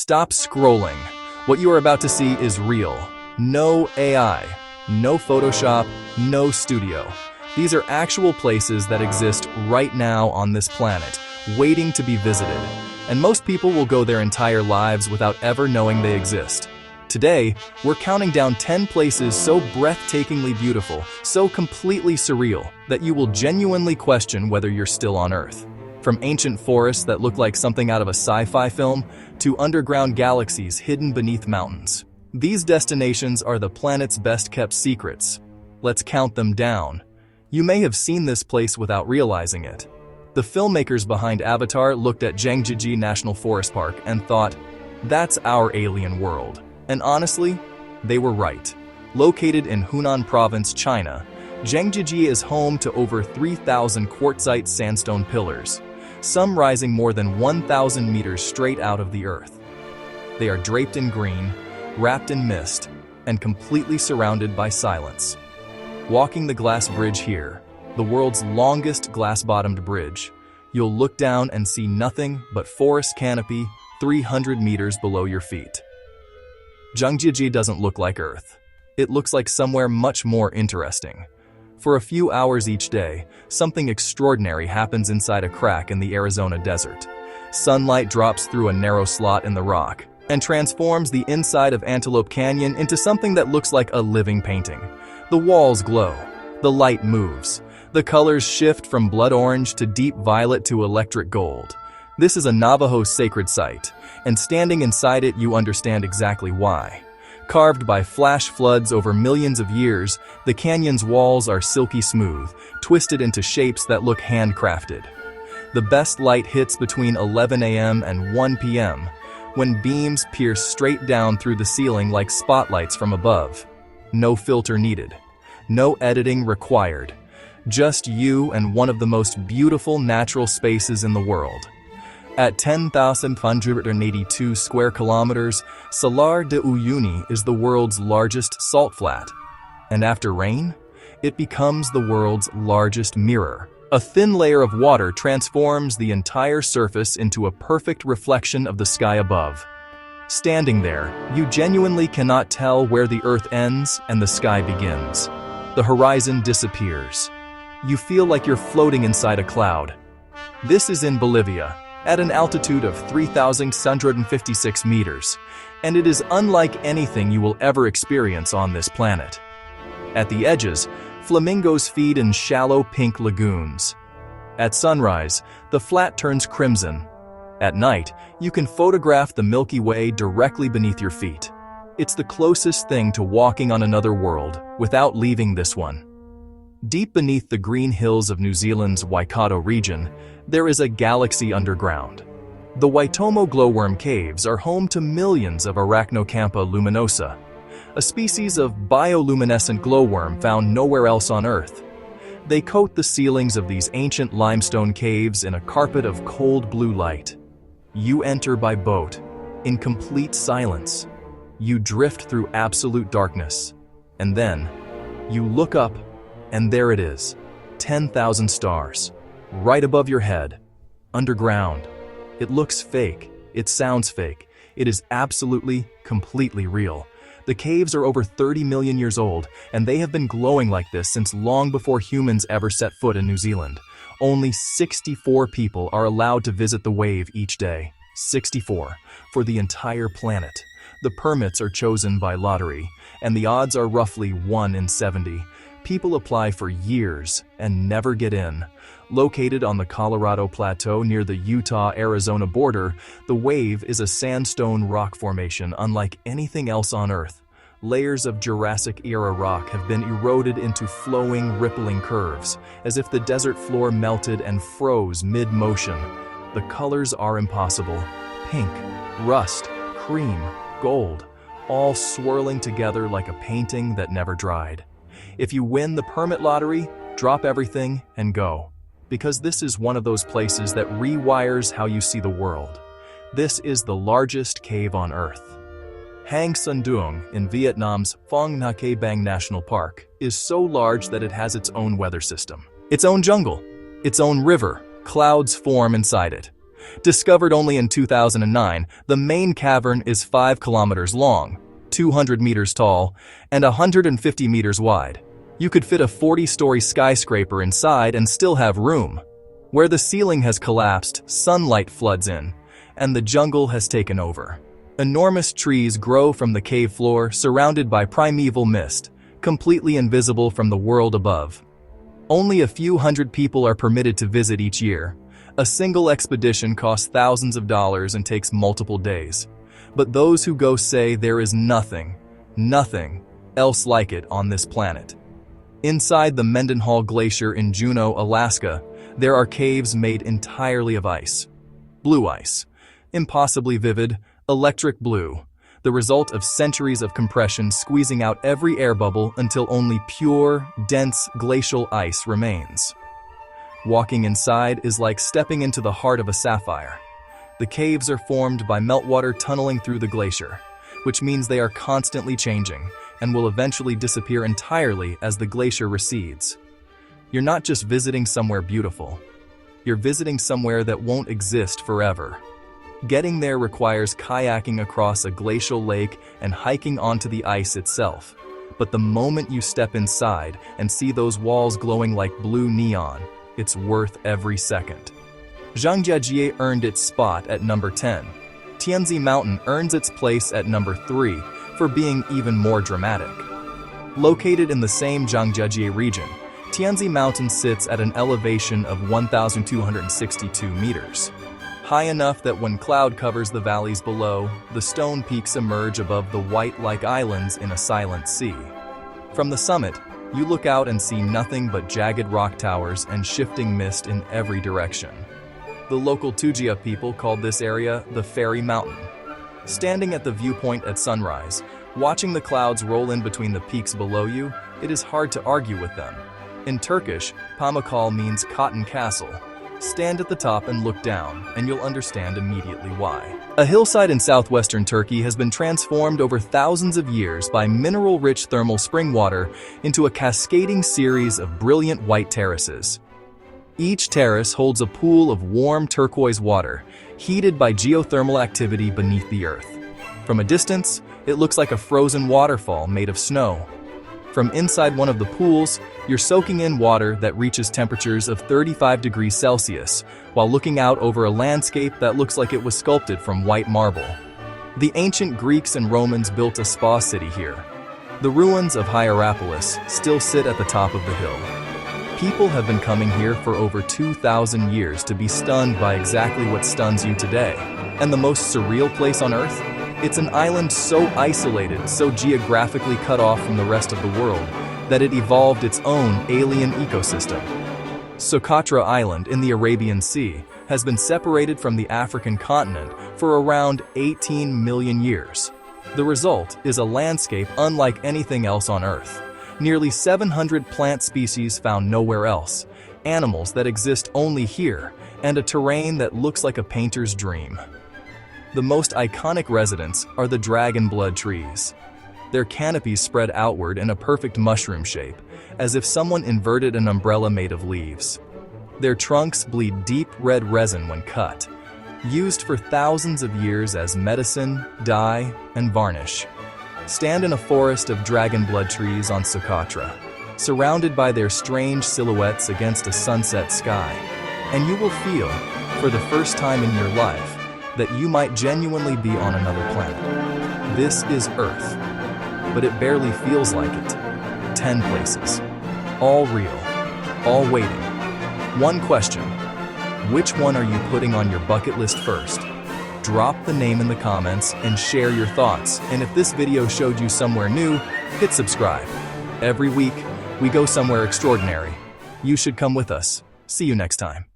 Stop scrolling. What you are about to see is real. No AI, no Photoshop, no studio. These are actual places that exist right now on this planet, waiting to be visited. And most people will go their entire lives without ever knowing they exist. Today, we're counting down 10 places so breathtakingly beautiful, so completely surreal, that you will genuinely question whether you're still on Earth. From ancient forests that look like something out of a sci-fi film, to underground galaxies hidden beneath mountains. These destinations are the planet's best-kept secrets. Let's count them down. You may have seen this place without realizing it. The filmmakers behind Avatar looked at Zhangjiajie National Forest Park and thought, that's our alien world. And honestly, they were right. Located in Hunan Province, China, Zhangjiajie is home to over 3,000 quartzite sandstone pillars, some rising more than 1,000 meters straight out of the earth. They are draped in green, wrapped in mist, and completely surrounded by silence. Walking the glass bridge here, the world's longest glass-bottomed bridge, you'll look down and see nothing but forest canopy 300 meters below your feet. Zhangjiajie doesn't look like Earth. It looks like somewhere much more interesting. For a few hours each day, something extraordinary happens inside a crack in the Arizona desert. Sunlight drops through a narrow slot in the rock and transforms the inside of Antelope Canyon into something that looks like a living painting. The walls glow. The light moves. The colors shift from blood orange to deep violet to electric gold. This is a Navajo sacred site, and standing inside it you understand exactly why. Carved by flash floods over millions of years, the canyon's walls are silky smooth, twisted into shapes that look handcrafted. The best light hits between 11 a.m. and 1 p.m., when beams pierce straight down through the ceiling like spotlights from above. No filter needed. No editing required. Just you and one of the most beautiful natural spaces in the world. At 10,582 square kilometers, Salar de Uyuni is the world's largest salt flat. And after rain, it becomes the world's largest mirror. A thin layer of water transforms the entire surface into a perfect reflection of the sky above. Standing there, you genuinely cannot tell where the earth ends and the sky begins. The horizon disappears. You feel like you're floating inside a cloud. This is in Bolivia, at an altitude of 3,656 meters, and it is unlike anything you will ever experience on this planet. At the edges, flamingos feed in shallow pink lagoons. At sunrise, the flat turns crimson. At night, you can photograph the Milky Way directly beneath your feet. It's the closest thing to walking on another world without leaving this one. Deep beneath the green hills of New Zealand's Waikato region, there is a galaxy underground. The Waitomo glowworm caves are home to millions of Arachnocampa luminosa, a species of bioluminescent glowworm found nowhere else on Earth. They coat the ceilings of these ancient limestone caves in a carpet of cold blue light. You enter by boat, in complete silence. You drift through absolute darkness. And then, you look up, and there it is, 10,000 stars, right above your head, underground. It looks fake, it sounds fake, it is absolutely, completely real. The caves are over 30 million years old, and they have been glowing like this since long before humans ever set foot in New Zealand. Only 64 people are allowed to visit the wave each day. 64, for the entire planet. The permits are chosen by lottery, and the odds are roughly 1 in 70. People apply for years and never get in. Located on the Colorado Plateau near the Utah-Arizona border, the wave is a sandstone rock formation unlike anything else on Earth. Layers of Jurassic-era rock have been eroded into flowing, rippling curves, as if the desert floor melted and froze mid-motion. The colors are impossible. Pink, rust, cream, gold, all swirling together like a painting that never dried. If you win the permit lottery, drop everything and go. Because this is one of those places that rewires how you see the world. This is the largest cave on Earth. Hang Son Doong in Vietnam's Phong Nha Bang National Park is so large that it has its own weather system, its own jungle, its own river. Clouds form inside it. Discovered only in 2009, the main cavern is 5 kilometers long, 200 meters tall, and 150 meters wide. You could fit a 40-story skyscraper inside and still have room. Where the ceiling has collapsed, sunlight floods in, and the jungle has taken over. Enormous trees grow from the cave floor, surrounded by primeval mist, completely invisible from the world above. Only a few hundred people are permitted to visit each year. A single expedition costs thousands of dollars and takes multiple days. But those who go say there is nothing else like it on this planet. Inside the Mendenhall Glacier in Juneau, Alaska, there are caves made entirely of ice. Blue ice. Impossibly vivid, electric blue. The result of centuries of compression squeezing out every air bubble until only pure, dense glacial ice remains. Walking inside is like stepping into the heart of a sapphire. The caves are formed by meltwater tunneling through the glacier, which means they are constantly changing and will eventually disappear entirely as the glacier recedes. You're not just visiting somewhere beautiful. You're visiting somewhere that won't exist forever. Getting there requires kayaking across a glacial lake and hiking onto the ice itself. But the moment you step inside and see those walls glowing like blue neon, it's worth every second. Zhangjiajie earned its spot at number 10. Tianzi Mountain earns its place at number 3 for being even more dramatic. Located in the same Zhangjiajie region, Tianzi Mountain sits at an elevation of 1,262 meters. High enough that when cloud covers the valleys below, the stone peaks emerge above the white-like islands in a silent sea. From the summit, you look out and see nothing but jagged rock towers and shifting mist in every direction. The local Tujia people called this area the Fairy Mountain. Standing at the viewpoint at sunrise, watching the clouds roll in between the peaks below you, it is hard to argue with them. In Turkish, Pamukkale means cotton castle. Stand at the top and look down, and you'll understand immediately why. A hillside in southwestern Turkey has been transformed over thousands of years by mineral-rich thermal spring water into a cascading series of brilliant white terraces. Each terrace holds a pool of warm turquoise water, heated by geothermal activity beneath the earth. From a distance, it looks like a frozen waterfall made of snow. From inside one of the pools, you're soaking in water that reaches temperatures of 35 degrees Celsius, while looking out over a landscape that looks like it was sculpted from white marble. The ancient Greeks and Romans built a spa city here. The ruins of Hierapolis still sit at the top of the hill. People have been coming here for over 2,000 years to be stunned by exactly what stuns you today. And the most surreal place on Earth? It's an island so isolated, so geographically cut off from the rest of the world, that it evolved its own alien ecosystem. Socotra Island in the Arabian Sea has been separated from the African continent for around 18 million years. The result is a landscape unlike anything else on Earth. Nearly 700 plant species found nowhere else, animals that exist only here, and a terrain that looks like a painter's dream. The most iconic residents are the dragon blood trees. Their canopies spread outward in a perfect mushroom shape, as if someone inverted an umbrella made of leaves. Their trunks bleed deep red resin when cut, used for thousands of years as medicine, dye, and varnish. Stand in a forest of dragon blood trees on Socotra, surrounded by their strange silhouettes against a sunset sky, and you will feel, for the first time in your life, that you might genuinely be on another planet. This is Earth, but it barely feels like it. 10 places, all real, all waiting. One question: which one are you putting on your bucket list first? Drop the name in the comments and share your thoughts. And if this video showed you somewhere new, hit subscribe. Every week, we go somewhere extraordinary. You should come with us. See you next time.